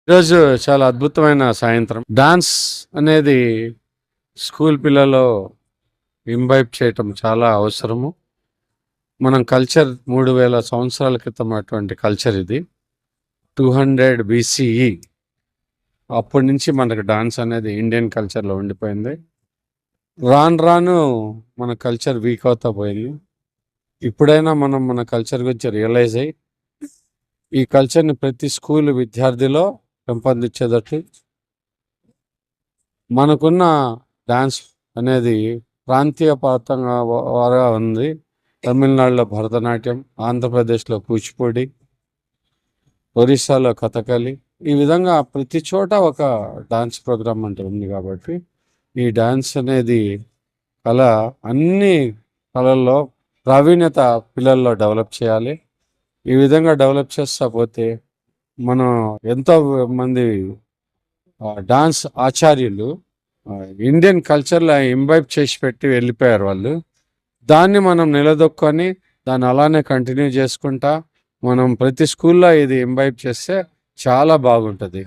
ఈరోజు చాలా అద్భుతమైన సాయంత్రం. డాన్స్ అనేది స్కూల్ పిల్లల్లో ఇంబైబ్ చేయటం చాలా అవసరము. మనం కల్చర్ 3000 సంవత్సరాల క్రితం అటువంటి కల్చర్ ఇది. 200 బీసీఈ అప్పటి నుంచి మనకు డాన్స్ అనేది ఇండియన్ కల్చర్లో ఉండిపోయింది. రాను రాను మన కల్చర్ వీక్ అవుతా పోయింది. ఇప్పుడైనా మనం మన కల్చర్ గురించి రియలైజ్ అయ్యి ఈ కల్చర్ని ప్రతి స్కూల్ విద్యార్థిలో పెంపొందించేటట్టు మనకున్న డాన్స్ అనేది ప్రాంతీయ పాతంగా వాగా ఉంది. తమిళనాడులో భరతనాట్యం, ఆంధ్రప్రదేశ్లో కూచిపూడి, ఒరిస్సాలో కథకళి, ఈ విధంగా ప్రతి చోట ఒక డాన్స్ ప్రోగ్రామ్ అంటే ఉంది. కాబట్టి ఈ డాన్స్ అనేది కళ అన్ని కళల్లో ప్రావీణ్యత పిల్లల్లో డెవలప్ చేయాలి. ఈ విధంగా డెవలప్ చేస్తా పోతే మనం ఎంతో మంది డాన్స్ ఆచార్యులు ఇండియన్ కల్చర్లో ఇంబైబ్ చేసి పెట్టి వెళ్ళిపోయారు వాళ్ళు. దాన్ని మనం నిలదొక్కొని దాన్ని అలానే కంటిన్యూ చేసుకుంటా మనం ప్రతి స్కూల్లో ఇది ఇంబైబ్ చేస్తే చాలా బాగుంటుంది.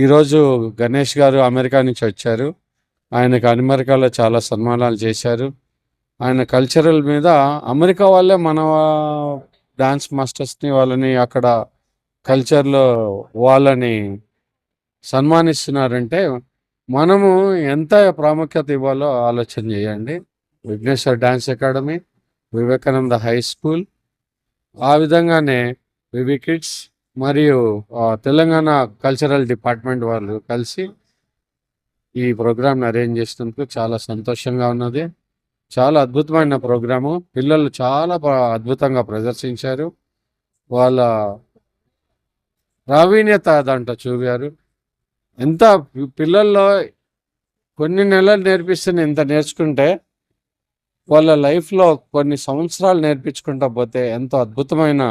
ఈరోజు గణేష్ గారు అమెరికా నుంచి వచ్చారు. ఆయనకు అమెరికాలో చాలా సన్మానాలు చేశారు. ఆయన కల్చరల్ మీద అమెరికా వాళ్ళే మన డాన్స్ మాస్టర్స్ని వాళ్ళని అక్కడ కల్చర్లో వాళ్ళని సన్మానిస్తున్నారంటే మనము ఎంత ప్రాముఖ్యత ఇవ్వాలో ఆలోచన చేయండి. Vigneshwar dance academy, Vivekananda high school, ఆ విధంగానే వివి కిడ్స్ మరియు తెలంగాణ కల్చరల్ డిపార్ట్మెంట్ వాళ్ళు కలిసి ఈ ప్రోగ్రామ్ని అరేంజ్ చేసినందుకు చాలా సంతోషంగా ఉన్నది. చాలా అద్భుతమైన ప్రోగ్రాము. పిల్లలు చాలా అద్భుతంగా ప్రదర్శించారు. వాళ్ళ ప్రావీణ్యత దాంట్లో చూపారు. ఎంత పిల్లల్లో కొన్ని నెలలు నేర్పిస్తే ఎంత నేర్చుకుంటే వాళ్ళ లైఫ్లో కొన్ని సంవత్సరాలు నేర్పించుకుంటా పోతే ఎంతో అద్భుతమైన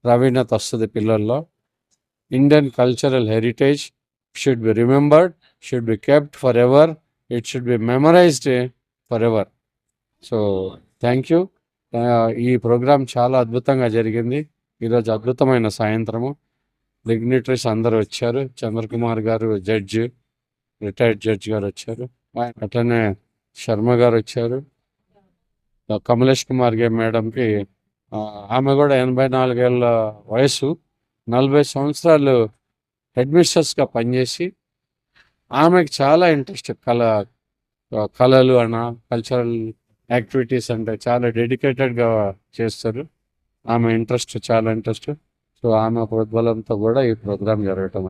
ప్రావీణ్యత వస్తుంది పిల్లల్లో. Indian cultural heritage should be remembered, should be kept for ever, it should be memorised for ever. So thank you. ఈ ప్రోగ్రాం చాలా అద్భుతంగా జరిగింది. ఈరోజు అద్భుతమైన సాయంత్రము. డిగ్నిటరీస్ అందరూ వచ్చారు. చంద్రకుమార్ గారు జడ్జి, రిటైర్డ్ జడ్జి గారు వచ్చారు. అట్లనే శర్మ గారు వచ్చారు. కమలేష్ కుమార్ గే మేడంకి ఆమె కూడా 84 ఏళ్ళ వయసు, 40 సంవత్సరాలు హెడ్ మిస్ట్రెస్గా పనిచేసి ఆమెకు చాలా ఇంట్రెస్ట్ కళలు కల్చరల్ యాక్టివిటీస్ అంటే చాలా డెడికేటెడ్గా చేస్తారు. ఆమె చాలా ఇంట్రెస్ట్. సో ఆమె ప్రోద్బలంతో కూడా ఈ ప్రోగ్రాం జరగటం